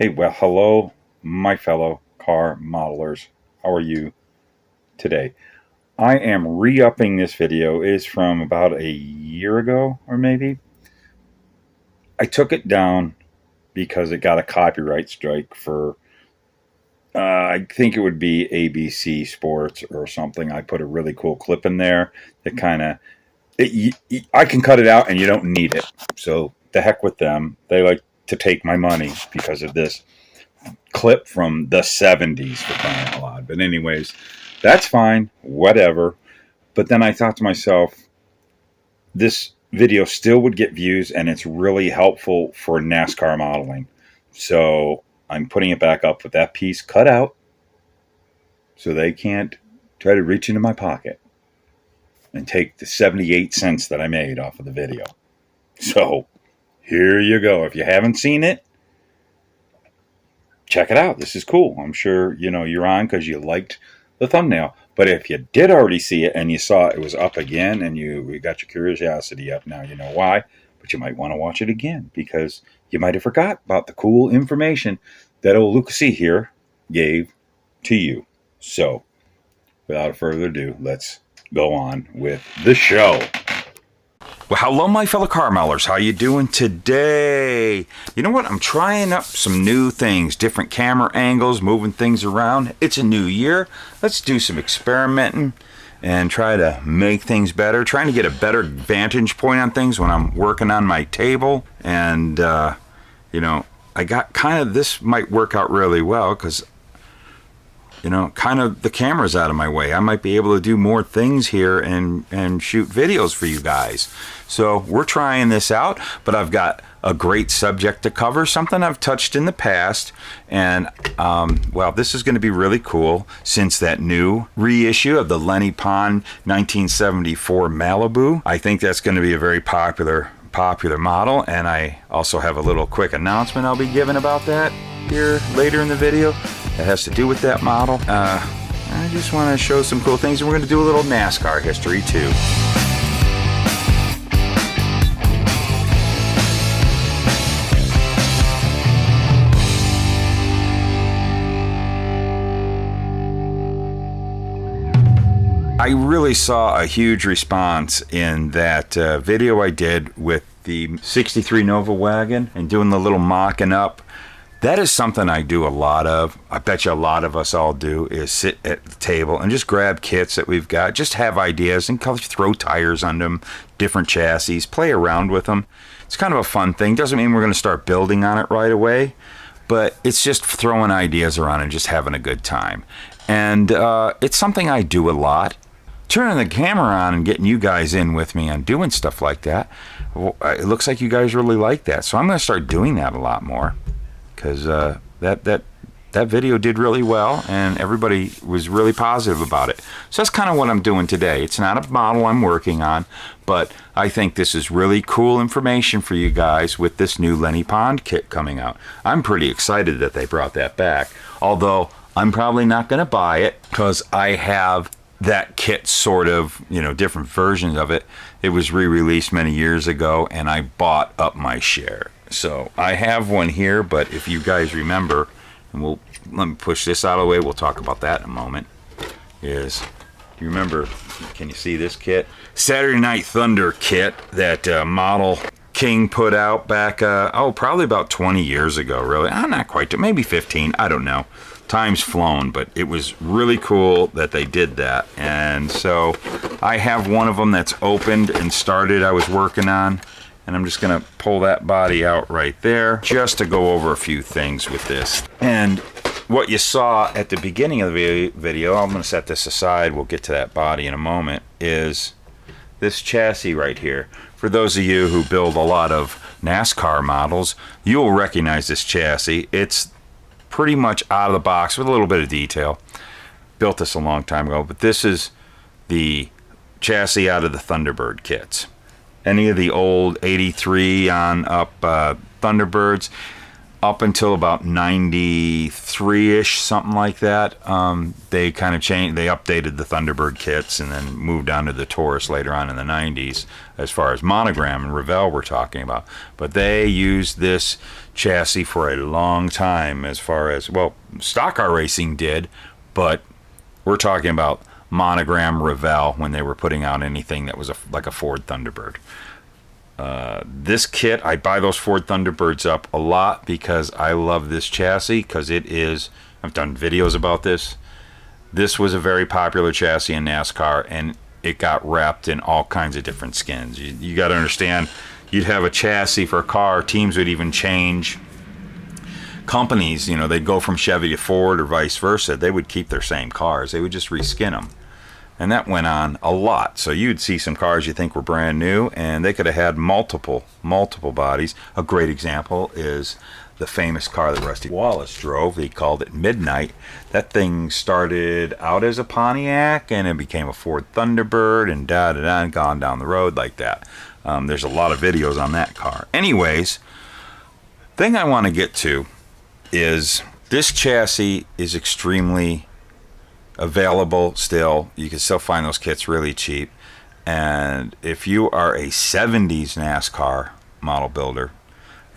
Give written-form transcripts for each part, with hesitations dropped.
Hey, well, hello, my fellow car modelers. How are you today? I am re-upping this video. It is from about a year ago, or maybe. I took it down because it got a copyright strike for, I think it would be ABC Sports or something. I put a really cool clip in there that kind of, I can cut it out and you don't need it. So the heck with them. They like to take my money because of this clip from the 70s, for crying out loud. But anyways, that's fine, whatever. But then I thought to myself, this video still would get views and it's really helpful for NASCAR modeling. So I'm putting it back up with that piece cut out so they can't try to reach into my pocket and take the 78 cents that I made off of the video. So here you go. If you haven't seen it, check it out. This is cool. I'm sure you're on because you liked the thumbnail. But if you did already see it and you saw it was up again and you got your curiosity up, now you know why. But you might want to watch it again because you might have forgot about the cool information that old Luka here gave to you. So without further ado, let's go on with the show. Well, hello, my fellow car modelers. How you doing today? You know what? I'm trying up some new things, different camera angles, moving things around. It's a new year. Let's do some experimenting and try to make things better. Trying to get a better vantage point on things when I'm working on my table. And, I got kind of, this might work out really well because kind of the camera's out of my way. I might be able to do more things here and shoot videos for you guys. So we're trying this out, but I've got a great subject to cover, something I've touched in the past. And, well, this is going to be really cool since that new reissue of the Lenny Pond 1974 Malibu. I think that's going to be a very popular model, and I also have a little quick announcement I'll be giving about that here later in the video that has to do with that model. I just want to show some cool things, and we're going to do a little NASCAR history too. I really saw a huge response in that video I did with the 63 Nova wagon and doing the little mocking up. That is something I do a lot of. I bet you a lot of us all do, is sit at the table and just grab kits that we've got, just have ideas and throw tires on them, different chassis, play around with them. It's kind of a fun thing. Doesn't mean we're going to start building on it right away, but it's just throwing ideas around and just having a good time. And it's something I do a lot. Turning the camera on and getting you guys in with me on doing stuff like that, well, it looks like you guys really like that. So I'm going to start doing that a lot more because that video did really well and everybody was really positive about it. So that's kind of what I'm doing today. It's not a model I'm working on, but I think this is really cool information for you guys with this new Lenny Pond kit coming out. I'm pretty excited that they brought that back, although I'm probably not going to buy it because I have that kit, sort of, different versions of it. It was re-released many years ago and I bought up my share. So I have one here, but if you guys remember, and let me push this out of the way, we'll talk about that in a moment, is, you remember, can you see this kit? Saturday Night Thunder kit that Model King put out back, probably about 20 years ago, really. Not quite, maybe 15, I don't know. Time's flown, but it was really cool that they did that. And so I have one of them that's opened and started, I was working on, and I'm just going to pull that body out right there just to go over a few things with this. And what you saw at the beginning of the video, I'm going to set this aside, we'll get to that body in a moment, is this chassis right here. For those of you who build a lot of NASCAR models, you'll recognize this chassis. It's pretty much out of the box with a little bit of detail. Built this a long time ago, but this is the chassis out of the Thunderbird kits. Any of the old 83 on up Thunderbirds, up until about 93-ish, something like that. They kind of changed, they updated the Thunderbird kits and then moved on to the Taurus later on in the 90s, as far as Monogram and Revell we're talking about. But they used this chassis for a long time, as far as, well, stock car racing did, but we're talking about Monogram, Revell, when they were putting out anything that was like a Ford Thunderbird. This kit, I buy those Ford Thunderbirds up a lot because I love this chassis, because it is, I've done videos about this. This was a very popular chassis in NASCAR, and it got wrapped in all kinds of different skins. You got to understand, you'd have a chassis for a car, teams would even change companies, you know, they'd go from Chevy to Ford or vice versa. They would keep their same cars, they would just reskin them. And that went on a lot. So you'd see some cars you think were brand new, and they could have had multiple bodies. A great example is the famous car that Rusty Wallace drove. He called it Midnight. That thing started out as a Pontiac, and it became a Ford Thunderbird, and and gone down the road like that. There's a lot of videos on that car. Anyways, thing I want to get to is this chassis is extremely available still. You can still find those kits really cheap. And if you are a 70s NASCAR model builder,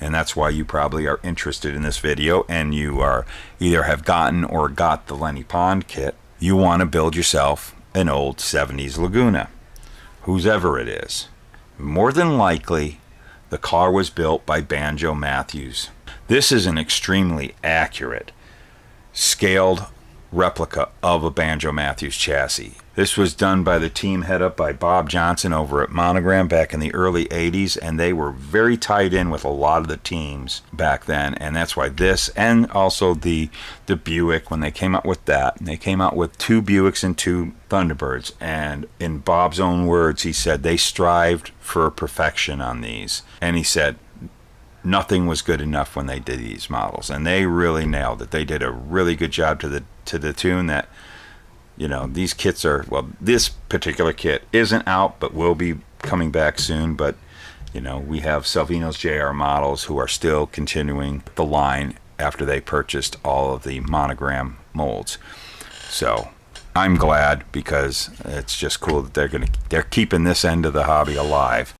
and that's why you probably are interested in this video, and you are either have gotten or got the Lenny Pond kit, you want to build yourself an old 70s Laguna, whose ever it is. More than likely, the car was built by Banjo Matthews. This is an extremely accurate, scaled replica of a Banjo Matthews chassis. This was done by the team head up by Bob Johnson over at Monogram back in the early 80s, and they were very tied in with a lot of the teams back then, and that's why this, and also the Buick, when they came out with that, and they came out with 2 Buicks and 2 Thunderbirds, and in Bob's own words, he said they strived for perfection on these, and he said nothing was good enough when they did these models, and they really nailed it. They did a really good job to the tune that, you know, these kits are, well, this particular kit isn't out, but will be coming back soon. But, you know, we have Salvino's JR models who are still continuing the line after they purchased all of the Monogram molds. So I'm glad, because it's just cool that they're keeping this end of the hobby alive.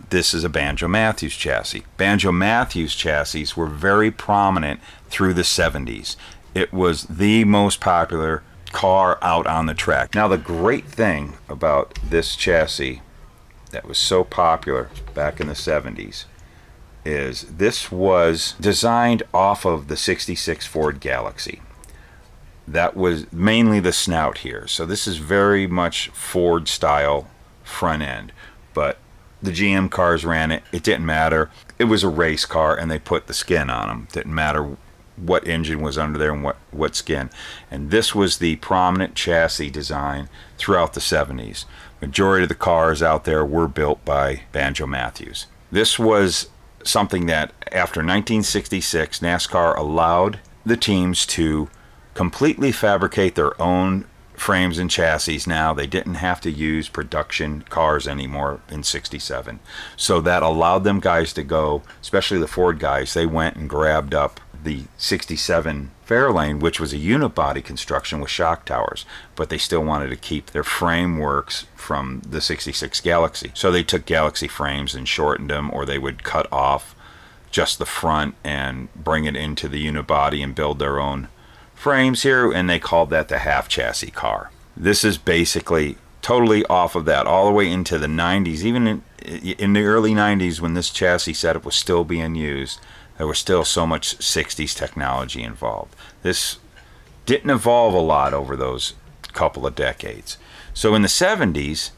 This is a Banjo Matthews chassis. Banjo Matthews chassis were very prominent through the 70s. It was the most popular car out on the track. Now, the great thing about this chassis that was so popular back in the 70s is this was designed off of the 66 Ford Galaxy. That was mainly the snout here. So this is very much Ford style front end, but the GM cars ran it. It didn't matter. It was a race car, and they put the skin on them. Didn't matter what engine was under there and what skin. And this was the prominent chassis design throughout the 70s. Majority of the cars out there were built by Banjo Matthews. This was something that after 1966, NASCAR allowed the teams to completely fabricate their own frames and chassis. Now they didn't have to use production cars anymore in 67, so that allowed them guys to go, especially the Ford guys, they went and grabbed up the 67 Fairlane, which was a unibody construction with shock towers, but they still wanted to keep their frameworks from the 66 Galaxy, so they took Galaxy frames and shortened them, or they would cut off just the front and bring it into the unibody and build their own frames here, and they called that the half chassis car. This is basically totally off of that all the way into the 90s. Even in the early 90s, when this chassis setup was still being used, there was still so much 60s technology involved. This didn't evolve a lot over those couple of decades. So in the 70s,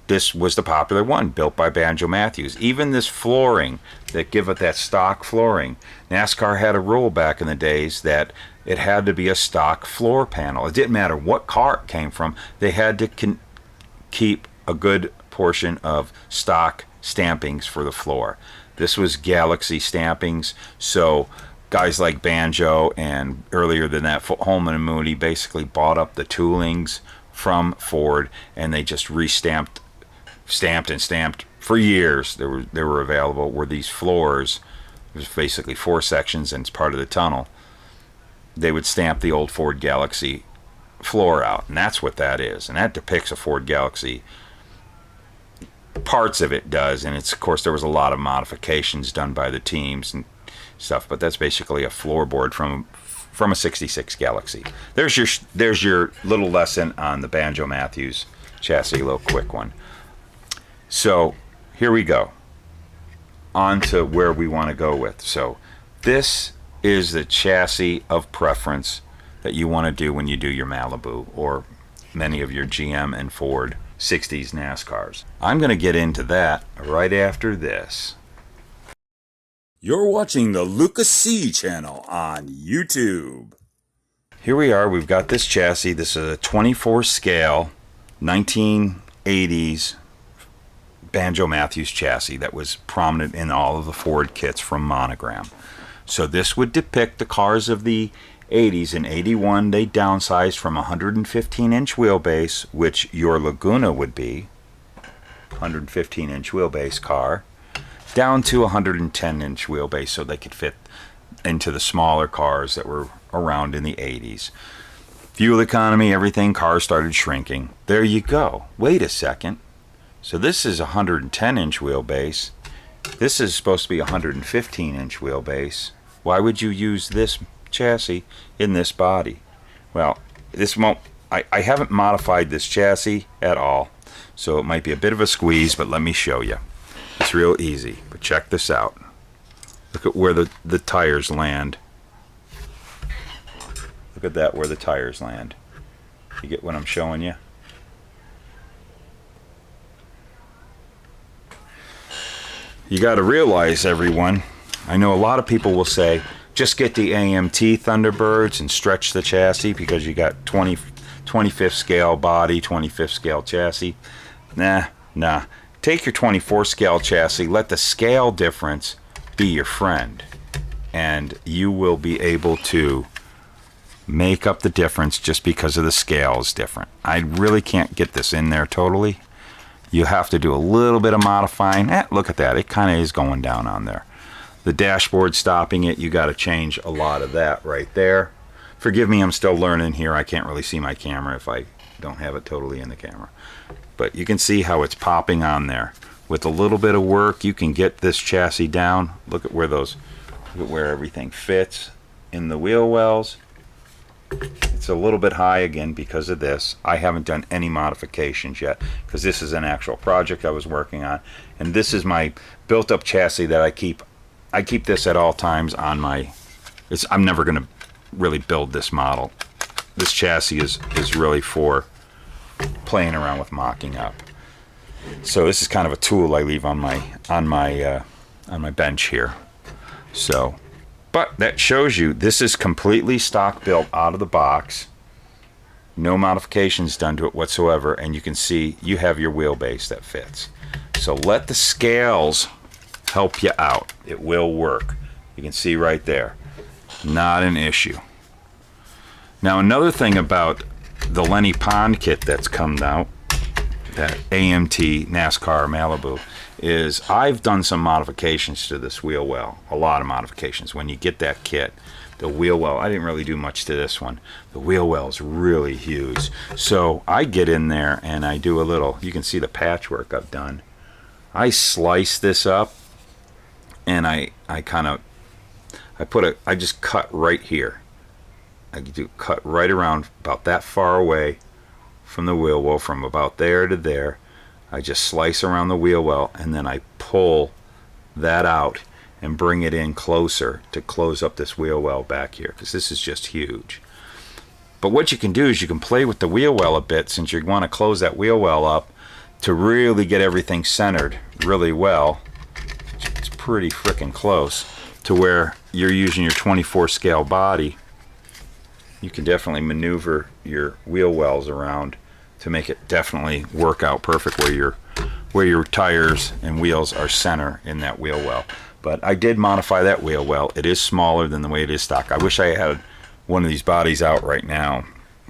this was the popular one, built by Banjo Matthews. Even this flooring, that give it that stock flooring, NASCAR had a rule back in the days that it had to be a stock floor panel. It didn't matter what car it came from. They had to keep a good portion of stock stampings for the floor. This was Galaxy stampings, so guys like Banjo and earlier than that, Holman and Mooney basically bought up the toolings from Ford, and they just stamped and stamped for years. They were available, were these floors There's basically 4 sections and it's part of the tunnel. They would stamp the old Ford Galaxy floor out, and that's what that is. And that depicts a Ford Galaxy. Parts of it does, and it's, of course, there was a lot of modifications done by the teams and stuff, but that's basically a floorboard from a 66 Galaxy. There's your little lesson on the Banjo Matthews chassis, a little quick one. So here we go on to where we want to go with. So this is the chassis of preference that you want to do when you do your Malibu or many of your GM and Ford 60s NASCARs. I'm going to get into that right after this. You're watching the Luka C channel on YouTube. Here we are. We've got this chassis. This is a 24 scale 1980s Banjo Matthews chassis that was prominent in all of the Ford kits from Monogram. So this would depict the cars of the 80s. In 81 they downsized from 115-inch wheelbase, which your Laguna would be 115-inch wheelbase car, down to 110-inch wheelbase so they could fit into the smaller cars that were around in the 80s. Fuel economy, everything, cars started shrinking. There you go. Wait a second. So this is 110-inch wheelbase. This is supposed to be 115-inch wheelbase. Why would you use this chassis in this body? Well, this won't. I haven't modified this chassis at all, so it might be a bit of a squeeze, but let me show you. It's real easy, but check this out. Look at where the tires land. Look at that, where the tires land. You get what I'm showing you? You got to realize, everyone, I know a lot of people will say, just get the AMT Thunderbirds and stretch the chassis because you got 25th scale body, 25th scale chassis. Nah. Take your 24 scale chassis, let the scale difference be your friend, and you will be able to make up the difference just because of the scale is different. I really can't get this in there totally. You have to do a little bit of modifying. Look at that. It kind of is going down on there. The dashboard stopping it, you got to change a lot of that right there. Forgive me, I'm still learning here. I can't really see my camera if I don't have it totally in the camera. But you can see how it's popping on there. With a little bit of work, you can get this chassis down. Look at where everything fits in the wheel wells. It's a little bit high again because of this. I haven't done any modifications yet because this is an actual project I was working on, and this is my built-up chassis that I keep. I keep this at all times on my. I'm never going to really build this model. This chassis is really for playing around with mocking up. So this is kind of a tool I leave on my bench here. So, but that shows you this is completely stock built out of the box. No modifications done to it whatsoever, and you can see you have your wheelbase that fits. So let the scales help you out. It will work. You can see right there. Not an issue. Now another thing about the Lenny Pond kit that's come out, that AMT NASCAR Malibu, is I've done some modifications to this wheel well. A lot of modifications. When you get that kit, the wheel well, I didn't really do much to this one. The wheel well is really huge. So I get in there and I do a little, you can see the patchwork I've done. I slice this up and I just cut right here. I do cut right around about that far away from the wheel well, from about there to there. I just slice around the wheel well and then I pull that out and bring it in closer to close up this wheel well back here, because this is just huge. But what you can do is you can play with the wheel well a bit, since you want to close that wheel well up to really get everything centered really well. It's pretty freaking close to where you're using your 24 scale body. You can definitely maneuver your wheel wells around to make it definitely work out perfect where your tires and wheels are center in that wheel well. But I did modify that wheel well. It is smaller than the way it is stock. I wish I had one of these bodies out right now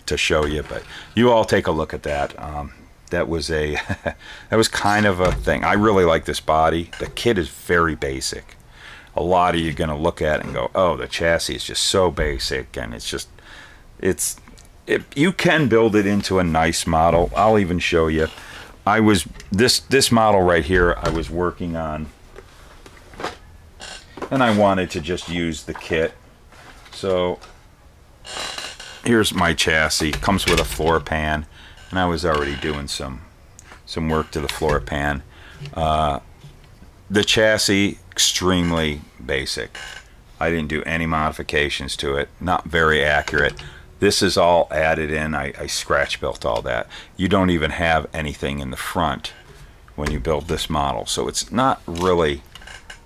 to show you, but you all take a look at that. That was that was kind of a thing. I really like this body. The kit is very basic. a lot of you are going to look at it and go, oh, the chassis is just so basic, and you can build it into a nice model. I'll even show you. This model right here I was working on, and I wanted to just use the kit. So here's my chassis. Comes with a floor pan, and I was already doing some work to the floor pan. The chassis, extremely basic. I didn't do any modifications to it. Not very accurate. This is all added in. I scratch built all that. You don't even have anything in the front when you build this model. So it's not really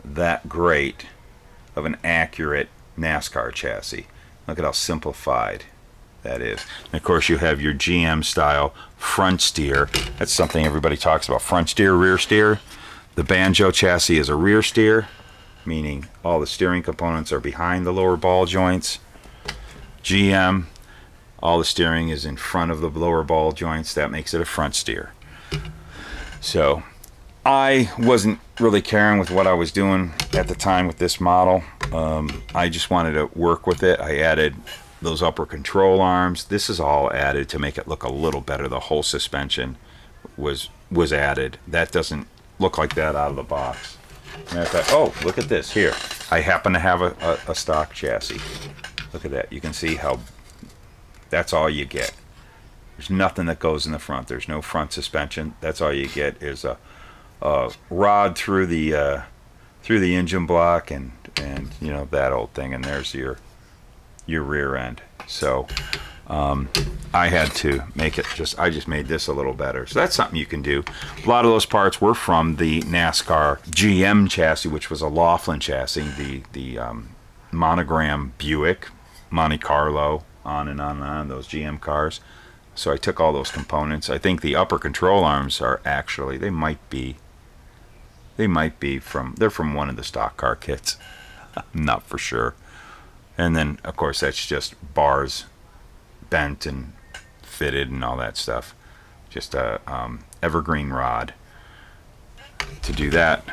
that great of an accurate NASCAR chassis. Look at how simplified that is. And of course you have your GM style front steer. That's something everybody talks about. Front steer, rear steer. The Banjo chassis is a rear steer, meaning all the steering components are behind the lower ball joints. GM, all the steering is in front of the lower ball joints. That makes it a front steer. So I wasn't really caring with what I was doing at the time with this model. I just wanted to work with it. I added those upper control arms. This is all added to make it look a little better. The whole suspension was added. That doesn't look like that out of the box. And I thought, oh, look at this here. I happen to have a stock chassis. Look at that. You can see how that's all you get. There's nothing that goes in the front. There's no front suspension. That's all you get is a rod through the engine block and you know, that old thing. And there's your rear end. So I had to make it I just made this a little better. So that's something you can do. A lot of those parts were from the NASCAR GM chassis, which was a Laughlin chassis, the Monogram Buick, Monte Carlo, on and on and on, those GM cars. So I took all those components. I think the upper control arms are actually, they're from one of the stock car kits. Not for sure. And then, of course, that's just bars bent and fitted and all that stuff. Just a evergreen rod to do that,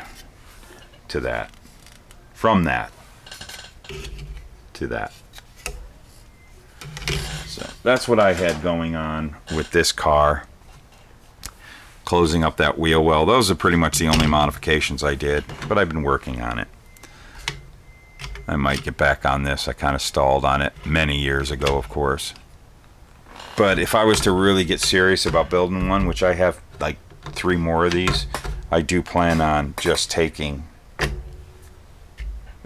to that, from that, to that. So that's what I had going on with this car. Closing up that wheel well. Those are pretty much the only modifications I did, but I've been working on it. I might get back on this. I kind of stalled on it many years ago, of course. But if I was to really get serious about building one, which I have like 3 more of these, I do plan on just taking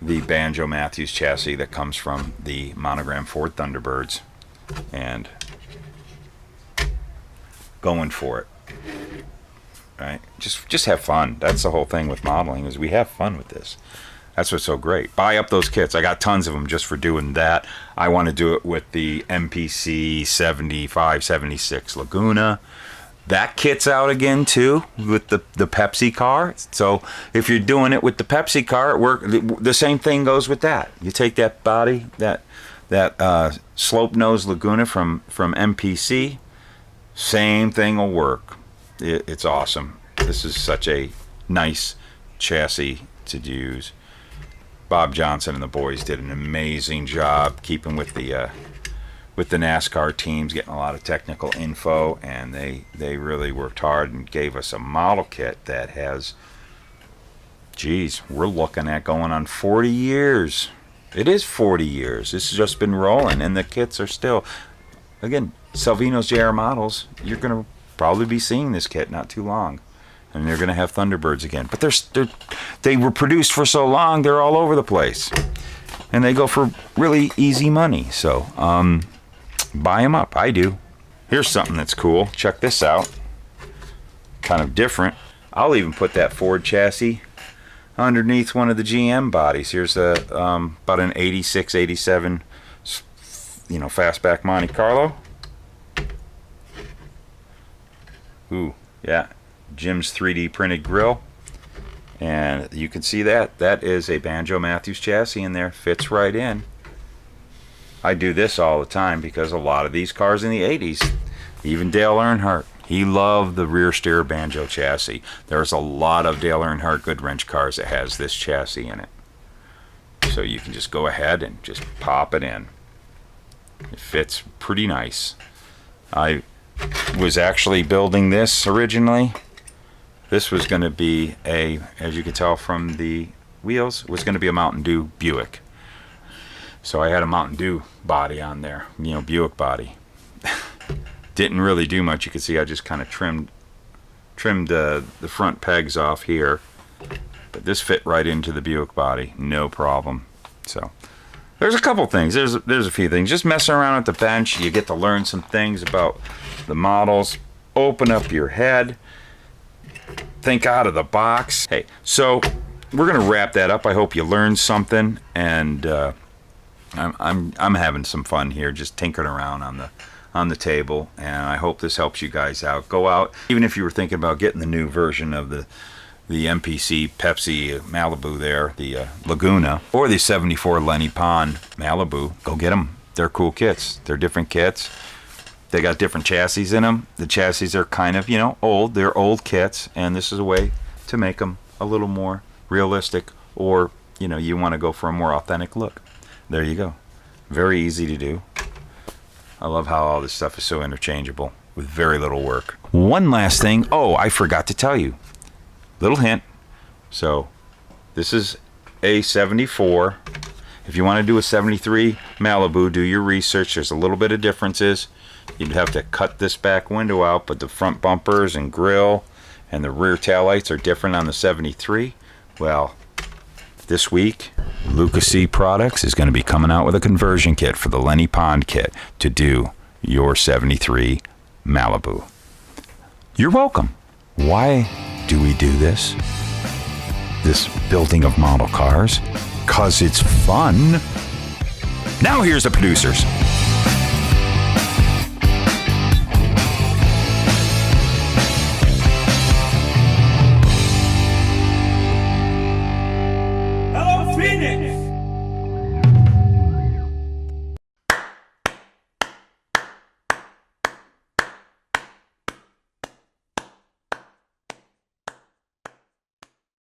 the Banjo Matthews chassis that comes from the Monogram Ford Thunderbirds and going for it. Right? Just have fun. That's the whole thing with modeling, is we have fun with this. That's what's so great. Buy up those kits. I got tons of them just for doing that. I want to do it with the MPC 75, 76 Laguna. That kit's out again too with the Pepsi car. So if you're doing it with the Pepsi car, the same thing goes with that. You take that body, that slope nose Laguna from MPC, same thing will work. It's awesome. This is such a nice chassis to use. Bob Johnson and the boys did an amazing job keeping with the NASCAR teams, getting a lot of technical info, and they really worked hard and gave us a model kit that has, geez, we're looking at going on 40 years. It is 40 years. This has just been rolling, and the kits are still, again, Salvino's JR models. You're going to probably be seeing this kit not too long. And they're going to have Thunderbirds again. But they were produced for so long, they're all over the place. And they go for really easy money. So buy them up. I do. Here's something that's cool. Check this out. Kind of different. I'll even put that Ford chassis underneath one of the GM bodies. Here's about an 86, 87, fastback Monte Carlo. Ooh, yeah. Jim's 3D printed grill, and you can see that is a Banjo Matthews chassis in there. Fits right in. I do this all the time because a lot of these cars in the 80s, even Dale Earnhardt, he loved the rear steer Banjo chassis. There's a lot of Dale Earnhardt Goodwrench cars that has this chassis in it. So you can just go ahead and just pop it in. It fits pretty nice. I was actually building this originally. This was going to be a, as you can tell from the wheels, it was going to be a Mountain Dew Buick. So I had a Mountain Dew body on there, you know, Buick body. Didn't really do much. You can see I just kind of trimmed the front pegs off here. But this fit right into the Buick body, no problem. So there's a couple things. There's a few things. Just messing around at the bench, you get to learn some things about the models. Open up your head. Think out of the box. Hey, so we're gonna wrap that up. I hope you learned something, and I'm having some fun here, just tinkering around on the table, and I hope this helps you guys out. Go out, even if you were thinking about getting the new version of the MPC Pepsi Malibu there, the Laguna, or the 74 Lenny Pond Malibu. Go get them. They're cool kits. They're different kits. They got different chassis in them. The chassis are kind of, you know, old. They're old kits, and this is a way to make them a little more realistic, or, you know, you want to go for a more authentic look. There you go. Very easy to do. I love how all this stuff is so interchangeable with very little work. One last thing. Oh, I forgot to tell you. Little hint. So this is a 74. If you want to do a 73 Malibu, do your research. There's a little bit of differences. You'd have to cut this back window out, but the front bumpers and grill and the rear taillights are different on the 73. Well, this week, Luka C Products is going to be coming out with a conversion kit for the Lenny Pond kit to do your 73 Malibu. You're welcome. Why do we do this building of model cars? 'Cause it's fun. Now here's the producers.